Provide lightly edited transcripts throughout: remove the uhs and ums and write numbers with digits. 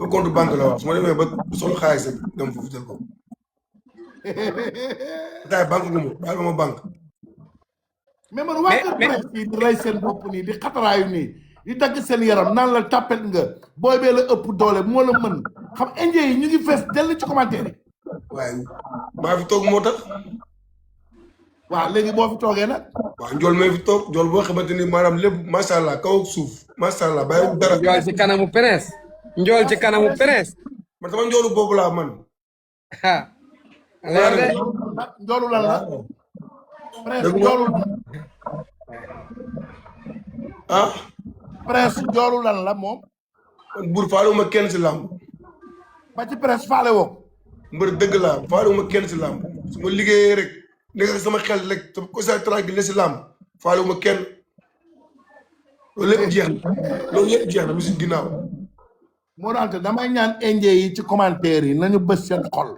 sama compte banque la wax su ma demee ba soxla xaalis rek dem foofu jël ko. taay banque gu ma baal ma banque. mais man waa kër presse yi di rey seen bopp nii di xataraayu nii di dagg seen yaram naan la tàppet nga booy bee la ëpp doole moo la mën xam indien yi ñu ngi fees dell ci commentaire yi. waaye maa fi toog moo tax. waaw léegi boo fi toogee nag. waaw njool mee fi toog njool boo xamante ni maanaam lépp macha allah kaw ak suuf macha allah bàyyi dara. njool ci kanamu presse. njool ci kanamu presse. man sama njoolu boobu laa man. ah. leer de. njoolu lan la. presse njoolu. ah. presse njoolu lan la moom. man buur faalewuma kenn si làmb. ba ci presse faale woo. mbër dëgg laa faalewuma kenn si làmb su ma liggéeyee rek nekk sama xel rek sama concentration ne si làmb faalewuma kenn loolu lépp jeex na mu si ginnaaw. moo daante damay ñaan indien yi ci commentaire yi nañu bës seen xol.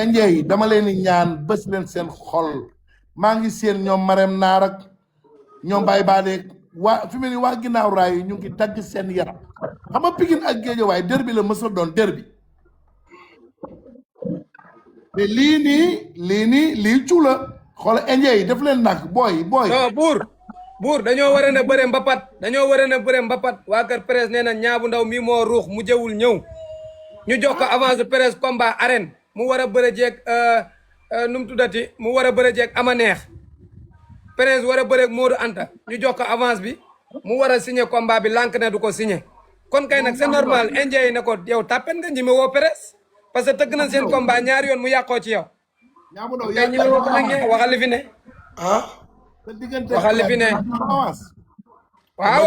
indien yi dama leen di ñaan bës leen seen xol maa ngi seen ñoom Marème Naar ak ñoom Baye Badeek waa fi mu ne waa ginnaaw raay yi ñu ngi dagg seen yaram xam nga Pikine ak Guédiawaye derby la mësul doon derby mais lii cu la xool indien yi daf leen nag booy. non buur dañoo war a ne bëre mbapat waa kër presse nee na ñaabu ndaw mi moo ruux mu jëwul ñëw ñu jox ko avance presse combat arène mu war a bëre jeeg nu mu tuddati mu war a bëre jeeg ama neex presse war a bëre Modou Anta ñu jox ko avance bi mu war a signé combat bi lànk ne du ko signé kon kay nag c'est normal indien yi ne ko yow tàppen nga ñi me woo presse parce que tëgg nañ seen combat ñaari yoon mu yàqoo ci yow. kay ñi me woo ko nag ñe waxal li fi ne. ah. waxal li fi ne. waaw.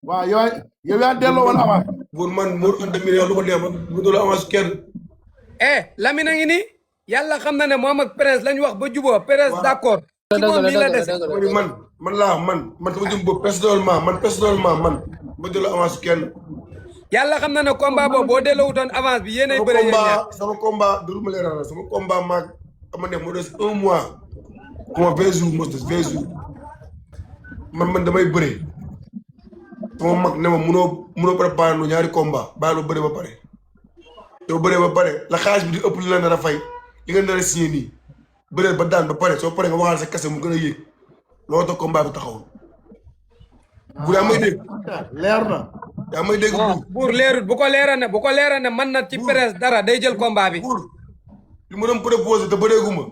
waaw yow yaa delloo woon avance. buur man Modou Anta mi lu ko neex man bu dul avance kenn. Lamine a ngi nii yàlla xam na ne moom ak presse lañ wax ba juboo presse d'accord. ci moom lii la des. man laa man sama jëm boobu personnellement man ba delloo avance kenn. yàlla xam na ne combat boobu boo delloo wutoon avance bi yéenay bëre yéen ñaar. sama combat duru ma leeral sama combat maag ama ne moo des 1 mois. comment 20 jours mos des 20 jours man damay bëre sama mag ne ma munoo préparer nu ñaari combat bàyyi lu bëre ba pare yow bëre ba pare la xaalis bi di ëpp li la nar a fay li nga nar a signé nii bëre ba daan ba pare soo paree nga waxaal sa kese mu gën a yéeg loolu tax combat bi taxawul bu yaa may dégg leer na yaa may dégg buur leerut bu ko leera ne man na ci presse dara day jël combat bi buur li ma doon proposé te bëreeguma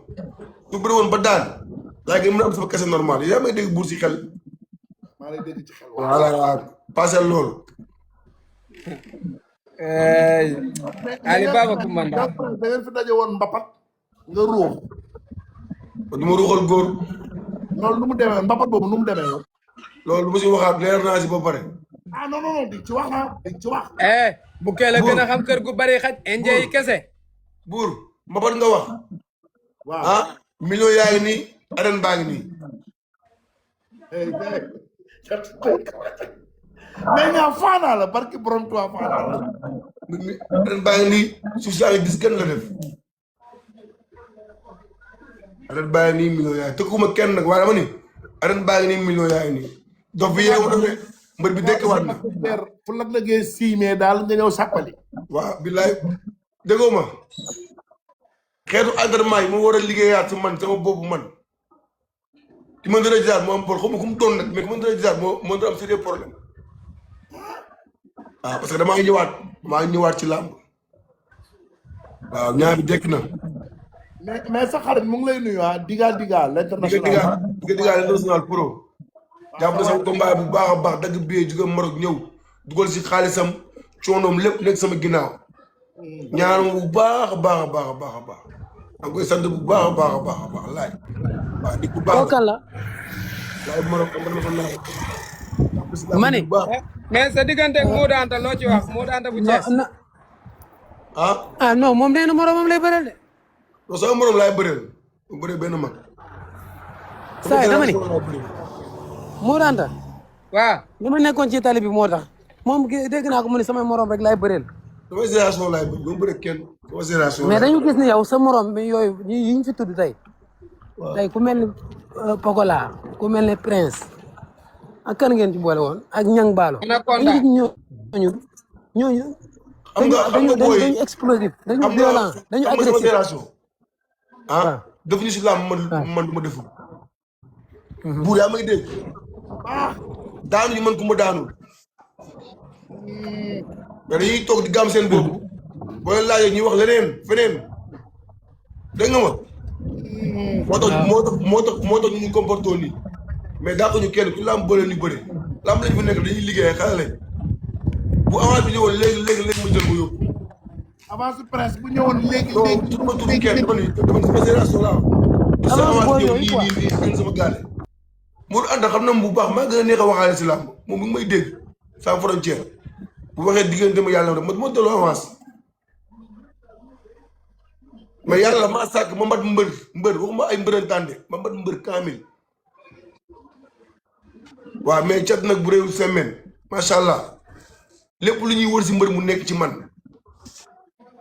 su bëre woon ba daan laa ngi mën a am sama kese normal yaa may dégg buur si xel maa lay dégg ci xel voilà passé loolu Ali Baba Coumanda da ngeen fi daje woon mbapat nga ruux du ma ruuxal góor loolu nu mu demee mbapat boobu nu mu demee yow loolu du ma si waxaat leer naa si ba pare non di ci wax di ci wax bu kee la gën a xam kër gu bari xaj indien yi kese buur mbapat nga wax waaw ah million yaa ngi nii arène baa ngi nii mais ñaa faanaa la barki borom tuwaa faanaa la arène baa ngi nii suuf saa ngi gis kenn la def arène baa ngi nii million yaa ngi tëkkuma kenn nag waaye dama ni arène baa ngi nii million yaa ngi nii dox bi yeewu na de mbër bi dekk waat na fu la lëggee siimee daal nga ñëw sàppali waaw billaay déggoo ma xeetu entraînement yi moo war a liggéeyaat si man sama bopp man ki ma dara jaar moo am problème xaw ma ku mu doon nag mais ki ma dara jaar moo doon am sérieux problème waaw parce que damaa ngi ñëwaat ci làmb waaw ñaar bi dekk na. mais sa xarit mu ngi lay nuyu Diga l'international Diga l'international pro. jàpp na sama combat bu baax a baax dagg biyee jóge Maroc ñëw dugal si xaalisam coonoom lépp nekk sama ginnaaw ñaanam bu baax a baax a baax a baax a baax da koy sant bu baax a baax a baax a baax laaj waaw di bu baax la laaj Maroc international mani mais sa diggante ak Modou Anta loo ci wax Modou Anta bu Thiès non moom nee na moromam lay bëreel de non sama morom laay bëreel bu bëree benn mag saa dama ni Modou Anta waaw li ma nekkoon ci tali bi moo tax moom dégg naa ko mu ne samay morom rek laay bëreel sama génération laay bëri doo bëri kenn sama génération mais dañu gis ni yow sa morom bi yooyu yi ñu fi tudd tey tey ku mel ni Pokola ku mel ni Prince ak kan ngeen ci boole woon ak Ñang Baalo ñooñu xam nga booy dañu explosif dañu xam nga violent dañu sama agressif génération waaw defuñu si làmb man du ma deful buur yaa may dégg daanu ñu man ku ma daanul mais dañuy toog di gàmm seen bopp boo leen laajee ñuy wax leneen feneen dégg nga ma moo tax ñu comporté nii mais daa ko ñu kenn ku làmb bële ñu bëri làmb lañ fi nekk dañuy liggéey xale lañ bu avance bi ñëwoon léegi ma jël ko yóbbu avance presse bu ñëwoon léegi non tudd ma tudd kenn dama ni sama génération la sa avance ñëw nii sama gaale Modou Anta xam na bu baax maa gën a neex a waxaale si làmb moom mi ngi may dégg sans frontière bu waxee diggante ma yàlla def ma delloo avance mais yàlla maa sàkk ma mbat mbër waxuma ay mbërantande ma mbat mbër kaamil waaw mais cat nag bu réew semaine macha allah lépp lu ñuy wër si mbër mu nekk ci man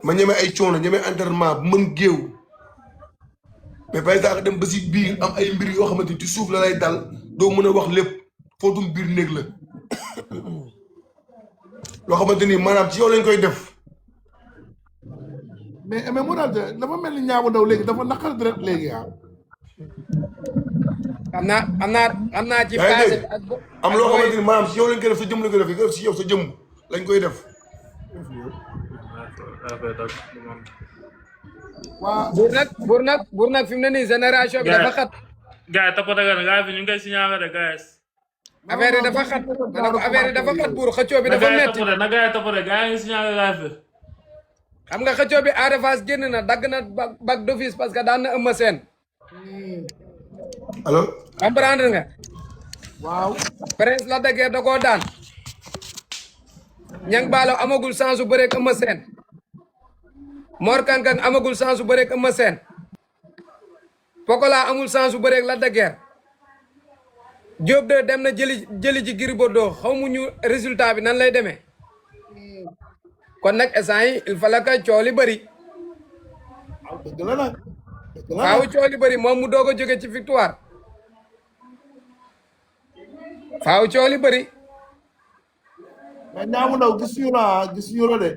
ma ñeme ay coono ñeme entraînement bu mën géew mais par exemple dem ba si biir am ay mbir yoo xamante ni ci suuf la lay dal doo mën a wax lépp footum biir néeg la loo xamante ni maanaam ci yow lañ koy def. mais mu daal dafa mel ni Niang bu Ndaw léegi dafa naqar deret léegi xam naa ci passé am loo xamante ni maanaam si yow lañ koy def sa jëm lañ koy def nga def si yow sa jëm lañ koy def. waa buur nag fi mu ne nii génération bi dafa xat. gars yi toppatoo nga ne gars yi ñu ngi koy signalé de gars affaire yi dafa xat ma ne ko affaire yi dafa xat buur xëccoo bi dafa metti na gars yi toppatoo gars yi ngi signalé live bi. xam nga xëccoo bi Ada Fass génn na dagg na bac d'office parce que daan na Eumeu Sène. allo. comprendre nga. waaw. Prince la daggee da koo daan. Niang Ballo amagul chance su bëreeg Eumeu Sène. Mor Kankang amagul chance su bëreeg Eumeu Sène. Pokola amul chance su bëreeg Lac de Guiers. Diop de dem na jëli ji Gris Bordeaux xamuñu résultat bi nan lay demee. kon nag instant yi il fallait que coow li bëri. waaw dëgg la nag. waaw coow li bëri moom mu doog a jóge ci victoire. faaw coow li bëri. mais Niang bu Ndaw gis ñu la de.